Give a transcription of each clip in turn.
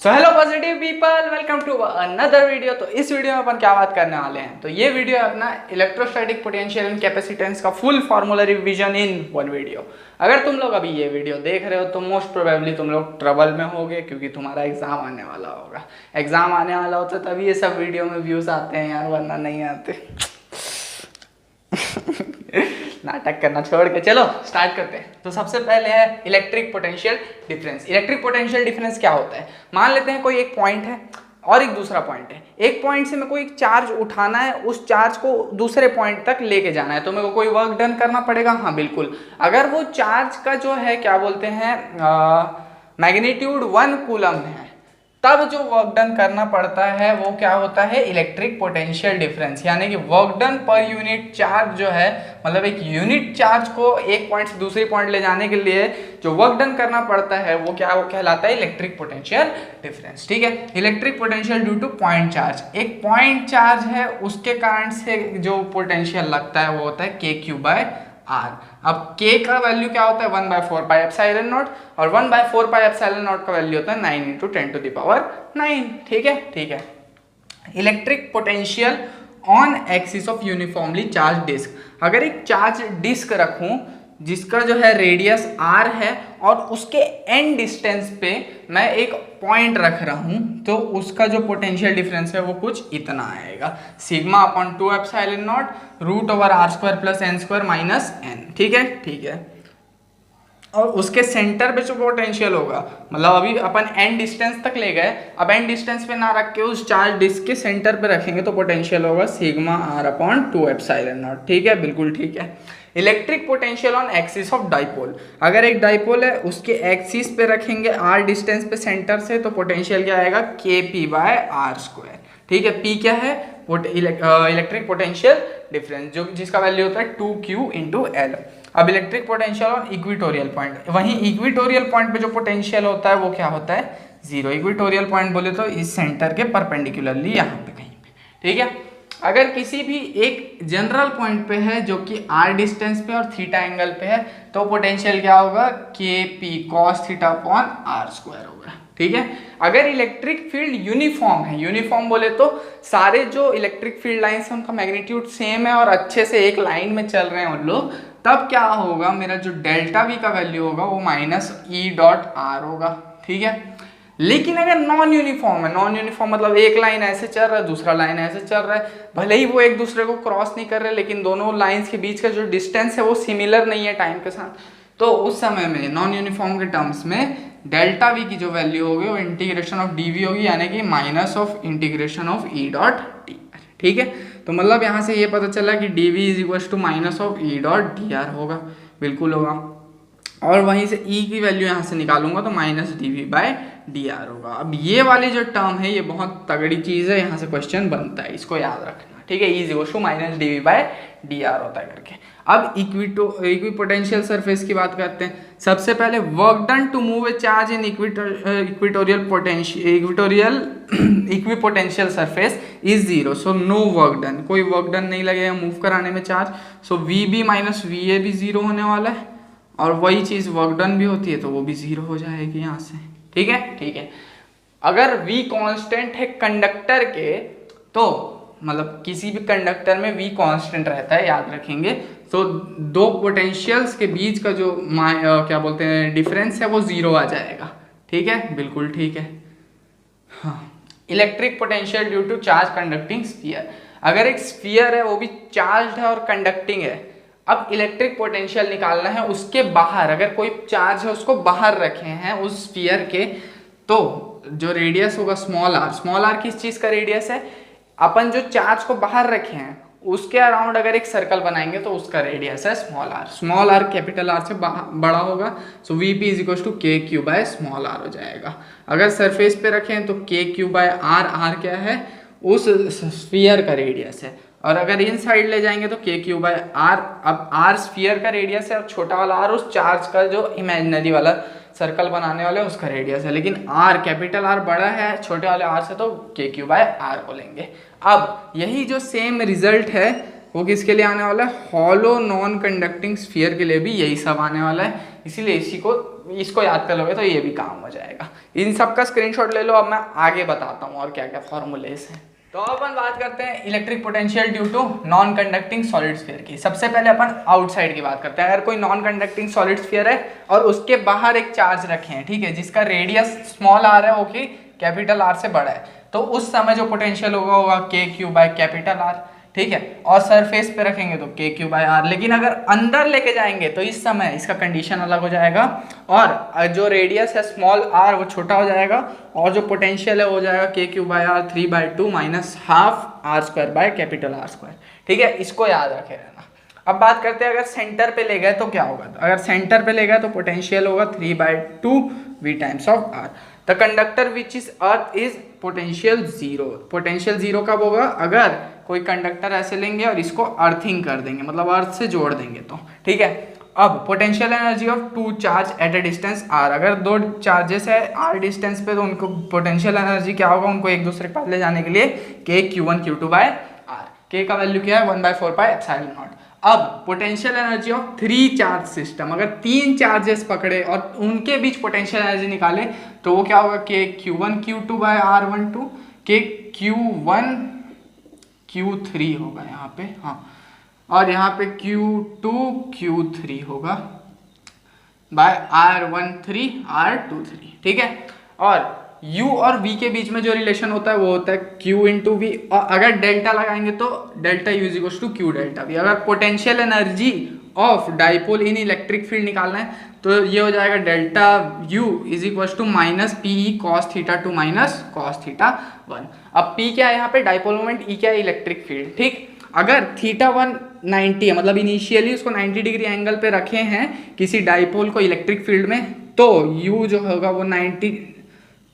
So hello positive people, welcome to another video. तो इस video में अपन क्या बात करने वाले हैं, तो ये वीडियो है अपना इलेक्ट्रोस्टैटिक पोटेंशियल एंड कैपेसिटेंस का full formula revision in one video. अगर तुम लोग अभी ये वीडियो देख रहे हो तो मोस्ट प्रोबेबली तुम लोग ट्रबल में होगे, क्योंकि तुम्हारा एग्जाम आने वाला होगा। एग्जाम आने वाला होता तभी ये सब वीडियो में व्यूज आते हैं यार, वरना नहीं आते। नाटक करना छोड़ के चलो स्टार्ट करते हैं। तो सबसे पहले है electric potential difference. Electric potential difference क्या होता है, मान लेते हैं कोई एक पॉइंट है और एक दूसरा पॉइंट है। एक पॉइंट से मेरे को एक चार्ज उठाना है, उस चार्ज को दूसरे पॉइंट तक लेके जाना है, तो मेरे को कोई वर्क डन करना पड़ेगा। हाँ बिल्कुल, अगर वो चार्ज का जो है क्या बोलते हैं मैग्नीट्यूड 1 कूलम है, तब जो वर्क डन करना पड़ता है वो क्या होता है, इलेक्ट्रिक पोटेंशियल डिफरेंस। यानी कि work done per unit charge जो है, मतलब एक यूनिट चार्ज को एक पॉइंट से दूसरे पॉइंट ले जाने के लिए जो वर्क डन करना पड़ता है वो क्या कहलाता है, इलेक्ट्रिक पोटेंशियल डिफरेंस। ठीक है, electric potential due two point charge. एक पॉइंट चार्ज है, उसके कारण से जो पोटेंशियल लगता है वो होता है k/r। अब k का वैल्यू क्या होता है, 1/4πε0, और 1/4πε0 का वैल्यू होता है 9 × 10⁹। ठीक है, ठीक है। Electric potential on axis of uniformly charge disc. अगर एक चार्ज डिस्क रखूं जिसका जो है रेडियस r है और उसके एंड डिस्टेंस पे मैं एक पॉइंट रख रहा हूं, तो उसका जो पोटेंशियल डिफरेंस है वो कुछ इतना आएगा, σ/2ε0√r² + n²-n। ठीक है, ठीक है। और उसके सेंटर पे जो पोटेंशियल होगा, मतलब अभी अपन एंड डिस्टेंस तक ले गए, अब एंड डिस्टेंस पे ना रख के उस चार्ज डिस्क के सेंटर पे रखेंगे तो पोटेंशियल होगा σr/2ε0। ठीक है, बिल्कुल ठीक है। Electric potential on axis of dipole. अगर एक डाइपोल है, उसके एक्सिस पे रखेंगे r डिस्टेंस पे सेंटर से, तो पोटेंशियल क्या आएगा, kp/r²। ठीक है, p क्या है, इलेक्ट्रिक पोटेंशियल डिफरेंस, जो जिसका वैल्यू होता है 2q × l। अब electric potential on equatorial point. वहीं इक्वेटोरियल पॉइंट पे जो पोटेंशियल होता है वो क्या होता है, 0। इक्वेटोरियल पॉइंट बोले तो इस सेंटर के परपेंडिकुलरली यहाँ पे कहीं पे। ठीक है, अगर किसी भी एक जनरल पॉइंट पे है जो कि r डिस्टेंस पे और थीटा एंगल पे है, तो पोटेंशियल क्या होगा, kp cos θ/r² होगा। ठीक है, अगर इलेक्ट्रिक फील्ड यूनिफॉर्म है, यूनिफॉर्म बोले तो सारे जो इलेक्ट्रिक फील्ड लाइन्स हैं उनका मैग्नीट्यूड सेम है और अच्छे से एक लाइन में चल रहे हैं उन लोग, तब क्या होगा, मेरा जो डेल्टा v का वैल्यू होगा वो -E.r होगा। ठीक है, लेकिन अगर नॉन यूनिफॉर्म है, नॉन यूनिफॉर्म मतलब एक लाइन ऐसे चल रहा है, दूसरा लाइन ऐसे चल रहा है, भले ही वो एक दूसरे को क्रॉस नहीं कर रहे, लेकिन दोनों लाइंस के बीच का जो डिस्टेंस है वो सिमिलर नहीं है टाइम के साथ, तो उस समय में नॉन यूनिफॉर्म के टर्म्स में डेल्टा वी की जो वैल्यू होगी वो इंटीग्रेशन ऑफ डी वी होगी, यानी कि -(E.t)। ठीक है, तो मतलब यहाँ से ये पता चला कि D V is equal to -(E.dr) होगा, बिल्कुल होगा। और वहीं से E की वैल्यू यहाँ से निकालूंगा तो -dv/dr होगा। अब ये वाली जो टर्म है ये बहुत तगड़ी चीज़ है, यहाँ से क्वेश्चन बनता है, इसको याद रखना। ठीक है, E is equal to -dv/dr होता है करके। अब इक्विपोटेंशियल सरफेस की बात करते हैं। सबसे पहले work done to move a charge in equipotential surface is 0, so no work done, कोई वर्क डन नहीं लगेगा मूव कराने में चार्ज, सो VB - VA भी 0 होने वाला है, और वही चीज़ वर्क डन भी होती है तो वो भी 0 हो जाएगी यहाँ से। ठीक है, ठीक है। अगर V कांस्टेंट है कंडक्टर के, तो मतलब किसी भी कंडक्टर में V कांस्टेंट रहता है, याद रखेंगे, तो दो पोटेंशियल्स के बीच का जो क्या बोलते हैं डिफरेंस है वो 0 आ जाएगा। ठीक है, बिल्कुल ठीक है। हाँ, electric potential due to charge conducting sphere. अगर एक स्फीयर है वो भी चार्ज है और कंडक्टिंग है, अब इलेक्ट्रिक पोटेंशियल निकालना है उसके बाहर, अगर कोई चार्ज है उसको बाहर रखे हैं उस स्फीयर के, तो जो रेडियस होगा स्मॉल r किस चीज़ का रेडियस है, अपन जो चार्ज को बाहर रखे हैं उसके अराउंड अगर एक सर्कल बनाएंगे तो उसका रेडियस है स्मॉल r कैपिटल R से बड़ा होगा, so VP is equal to kq/r हो जाएगा। अगर सरफेस पे रखें तो kq/r क्या है, उस स्फीयर का रेडियस है, और अगर इन साइड ले जाएंगे तो kq/r, अब r स्फीयर का रेडियस है और छोटा वाला r उस चार्ज का जो इमेजिनरी वाला सर्कल बनाने वाले उसका रेडियस है, लेकिन r कैपिटल R बड़ा है छोटे वाले r से, तो kq/r को लेंगे। अब यही जो सेम रिजल्ट है वो किसके लिए आने वाला है, हॉलो नॉन कंडक्टिंग स्फीयर के लिए भी यही सब आने वाला है, इसीलिए इसको याद कर लोगे तो ये भी काम हो जाएगा। इन सब का स्क्रीनशॉट ले लो, अब मैं आगे बताता हूँ और क्या क्या फॉर्मूलेस हैं। तो अपन बात करते हैं electric potential due to non conducting solid sphere की। सबसे पहले अपन आउटसाइड की बात करते हैं। अगर कोई नॉन कंडक्टिंग सॉलिड स्फीयर है और उसके बाहर एक चार्ज रखे हैं, ठीक है, जिसका रेडियस स्मॉल आर है, ओके, कैपिटल आर से बड़ा है, तो उस समय जो पोटेंशियल होगा के क्यू बाय कैपिटल आर, ठीक है, और सरफेस पे रखेंगे तो के क्यू बाय आर। लेकिन अगर अंदर लेके जाएंगे तो इस समय इसका कंडीशन अलग हो जाएगा, और जो रेडियस है स्मॉल आर वो छोटा हो जाएगा, और जो पोटेंशियल है हो जाएगा K Q by R 3/2 minus half R square by capital R square, ठीक है, इसको याद रखे रहना। अब बात करते हैं अगर सेंटर पे ले गए तो क्या होगा। तो अगर सेंटर पे ले गए तो पोटेंशियल होगा 3/2 v times of R. The conductor which is earth is potential zero. Potential zero कब होगा, अगर कोई कंडक्टर ऐसे लेंगे और इसको अर्थिंग कर देंगे, मतलब अर्थ से जोड़ देंगे तो, ठीक है। अब potential energy of two charge at a distance R. अगर दो चार्जेस है आर डिस्टेंस पे तो उनको पोटेंशियल एनर्जी क्या होगा, उनको एक दूसरे के पास ले जाने के लिए के Q1 Q2 बाय आर। के का वैल्यू क्या है 1/4 पाई एप्सिलॉन नॉट। अब potential energy of 3 charge system, अगर 3 चार्जेस पकड़े और उनके बीच पोटेंशियल एनर्जी निकाले तो वो क्या होगा, के Q1 Q2 बाय R12, के Q1 Q3 होगा यहाँ पे, हाँ, और यहाँ पे Q2 Q3 होगा बाय R13 R23, ठीक है। और U और V के बीच में जो रिलेशन होता है वो होता है Q इंटू वी, और अगर डेल्टा लगाएंगे तो delta U is equal to Q delta V। अगर potential energy of dipole in electric field निकालना है तो ये हो जाएगा delta U is equal to minus PE cos theta 2 minus cos theta 1। अब P क्या है यहाँ पे डाइपोल मोमेंट, E क्या है इलेक्ट्रिक फील्ड, ठीक। अगर थीटा 190 है, मतलब इनिशियली उसको 90 डिग्री एंगल पे रखे हैं किसी डाइपोल को इलेक्ट्रिक फील्ड में, तो U जो होगा वो 90,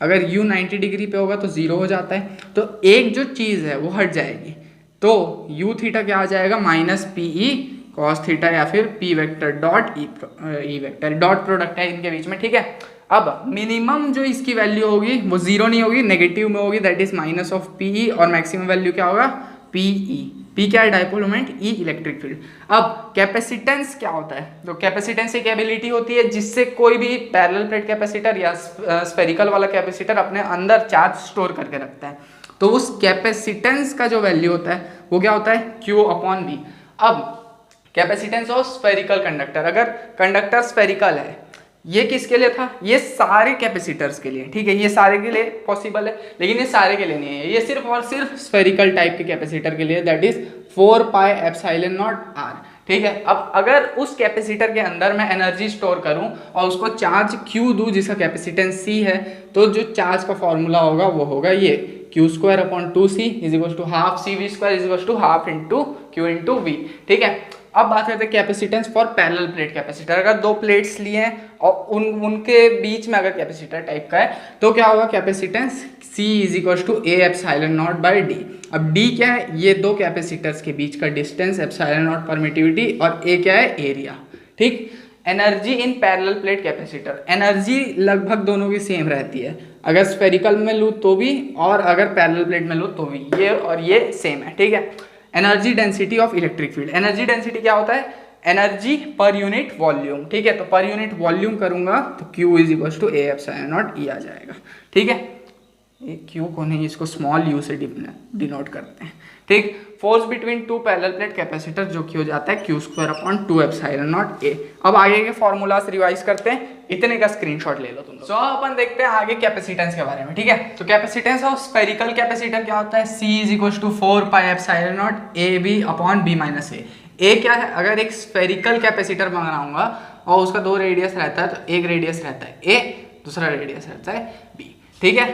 अगर U 90 डिग्री पे होगा तो 0 हो जाता है, तो एक जो चीज़ है वो हट जाएगी, तो U थीटा क्या आ जाएगा माइनस PE cos थीटा, या फिर P vector dot E vector, dot product है इनके बीच में, ठीक है। अब मिनिमम जो इसकी वैल्यू होगी वो 0 नहीं होगी, नेगेटिव में होगी, that is minus of PE, और मैक्सिमम वैल्यू क्या होगा PE। P क्या है dipole moment, E electric field. अब कैपेसिटेंस क्या होता है, तो कैपेसिटेंस एक एबिलिटी होती है जिससे कोई भी पैरेलल प्लेट कैपेसिटर या स्फेरिकल वाला कैपेसिटर अपने अंदर चार्ज स्टोर करके रखता है, तो उस कैपेसिटेंस का जो वैल्यू होता है वो क्या होता है Q/V। अब कैपेसिटेंस ऑफ स्फेरिकल कंडक्टर, अगर कंडक्टर स्फेरिकल है, ये किसके लिए था, ये सारे कैपेसिटर्स के लिए, ठीक है, ये सारे के लिए पॉसिबल है, लेकिन ये सारे के लिए नहीं है, ये सिर्फ और सिर्फ स्फेरिकल टाइप के कैपेसिटर के लिए, that is 4 pi epsilon naught R, ठीक है। अब अगर उस कैपेसिटर के अंदर मैं एनर्जी स्टोर करूं और उसको चार्ज Q दूं जिसका कैपेसिटेंस C है, तो जो चार्ज का फॉर्मूला होगा वो होगा ये Q²/2C is equal to half CV² is equal to half into Q into V, ठीक है। अब बात करते हैं capacitance for parallel plate capacitor. अगर दो प्लेट्स लिए हैं और उनके बीच में अगर कैपेसिटर टाइप का है तो क्या होगा, capacitance C is equal to A epsilon naught by D। अब D क्या है, ये दो कैपेसिटर्स के बीच का डिस्टेंस एप्सिलॉन नॉट परमिटिविटी, और A क्या है एरिया, ठीक। Energy in parallel plate capacitor, energy लगभग दोनों की सेम रहती है, अगर स्फेरिकल में लूँ तो भी और अगर पैरेलल प्लेट में लूँ तो भी, ये और ये सेम है, ठीक है। Energy density of electric field, energy density क्या होता है, एनर्जी पर यूनिट वॉल्यूम, ठीक है। तो पर यूनिट वॉल्यूम करूंगा तो Q is equal to A epsilon naught E आ जाएगा, ठीक है। ये Q को नहीं, इसको स्मॉल u से डिनोट करते हैं, ठीक। Force between two parallel plate capacitor जो कि हो जाता है Q²/2 एप्सिलॉन नॉट A। अब आगे के फॉर्मूलास रिवाइज करते हैं, इतने का स्क्रीनशॉट ले लो तुम लोग। सो अपन देखते हैं आगे कैपेसिटेंस के बारे में, ठीक है। तो कैपेसिटेंस ऑफ स्फेरिकल कैपेसिटर क्या होता है, C is equal to 4 pi epsilon naught AB/B-A। A क्या है, अगर एक स्फेरिकल कैपेसिटर बनाऊंगा और उसका दो रेडियस रहता है, तो एक रेडियस रहता है A, दूसरा रेडियस रहता है B, ठीक है।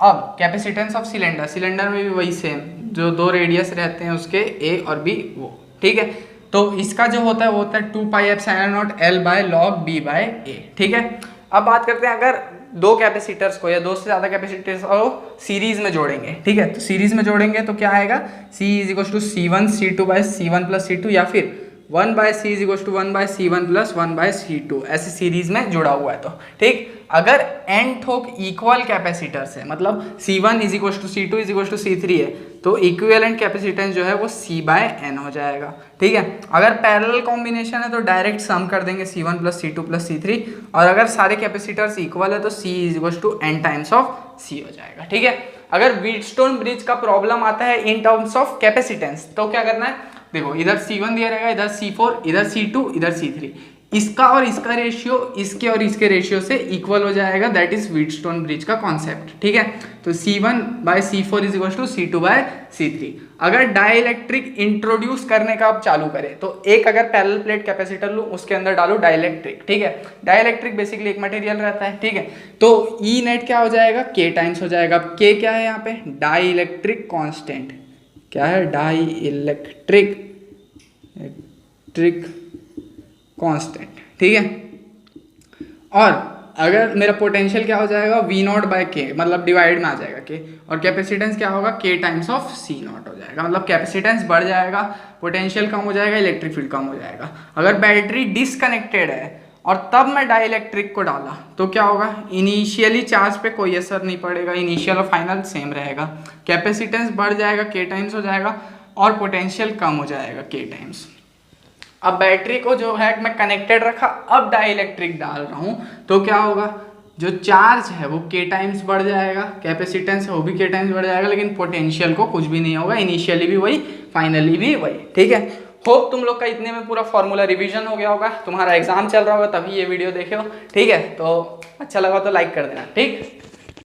अब कैपेसिटेंस ऑफ सिलेंडर, सिलेंडर में भी वही सेम, जो दो रेडियस रहते हैं उसके A और B वो, ठीक है। तो इसका जो होता है वो होता है 2 pi epsilon naught L by log B by A, ठीक है। अब बात करते हैं अगर दो कैपेसिटर्स को या दो से ज़्यादा कैपेसिटर्स को सीरीज में जोड़ेंगे, ठीक है। तो सीरीज में जोड़ेंगे तो क्या आएगा, C is equal to C1 C2 by C1 plus C2, या फिर 1/c is equal to 1/c1 plus 1/c2 ऐसे सीरीज में जुड़ा हुआ है। तो ठीक, अगर n थोक इक्वल कैपेसिटर्स है, मतलब C1 is equal to C2 is equal to C3 है, तो इक्विवेलेंट कैपेसिटेंस जो है वो C/n हो जाएगा। ठीक है, अगर पैरेलल कॉम्बिनेशन है तो डायरेक्ट सम कर देंगे C1 plus C2 plus C3, और अगर सारे कैपेसिटर्स इक्वल है तो C is equal to n times of C हो जाएगा। ठीक है, अगर व्हीटस्टोन ब्रिज का प्रॉब्लम आता है इन टर्म्स ऑफ कैपेसिटेंस तो क्या करना है, देखो इधर C1 दिया रहेगा, इधर C4, इधर C2, इधर C3, इसका और इसका रेशियो इसके और इसके रेशियो से इक्वल हो जाएगा, दैट इज व्हीटस्टोन ब्रिज का कॉन्सेप्ट। ठीक है, तो C1/C4 is equal to C2/C3। अगर डाइलेक्ट्रिक इंट्रोड्यूस करने का आप चालू करें तो एक अगर पैरेलल प्लेट कैपेसिटर लूँ उसके अंदर डालू डाइलेक्ट्रिक। ठीक है, डाइलेक्ट्रिक बेसिकली एक मटेरियल रहता है। ठीक है, तो ई नेट क्या हो जाएगा, K टाइम्स हो जाएगा। अब K क्या है यहाँ पे, डाइलेक्ट्रिक कांस्टेंट, क्या है, डाइलेक्ट्रिक कांस्टेंट। ठीक है, और अगर मेरा पोटेंशियल क्या हो जाएगा, V0/K, मतलब डिवाइड में आ जाएगा K, और कैपेसिटेंस क्या होगा, K टाइम्स ऑफ C0 हो जाएगा। मतलब कैपेसिटेंस बढ़ जाएगा, पोटेंशियल कम हो जाएगा, इलेक्ट्रिक फील्ड कम हो जाएगा। अगर बैटरी डिसकनेक्टेड है और तब मैं डाइलेक्ट्रिक को डाला तो क्या होगा, इनिशियली चार्ज पे कोई असर नहीं पड़ेगा, इनिशियल और फाइनल सेम रहेगा, कैपेसिटेंस बढ़ जाएगा, K टाइम्स हो जाएगा, और पोटेंशियल कम हो जाएगा, K टाइम्स। अब बैटरी को जो है मैं कनेक्टेड रखा, अब डाइलेक्ट्रिक डाल रहा हूँ तो क्या होगा, जो चार्ज है वो K टाइम्स बढ़ जाएगा, कैपेसिटेंस है वो भी K टाइम्स बढ़ जाएगा, लेकिन पोटेंशियल को कुछ भी नहीं होगा, इनिशियली भी वही, फाइनली भी वही। ठीक है, होप तुम लोग का इतने में पूरा फॉर्मूला रिवीजन हो गया होगा, तुम्हारा एग्जाम चल रहा होगा तभी ये वीडियो देखे हो। ठीक है, तो अच्छा लगा तो लाइक कर देना। ठीक।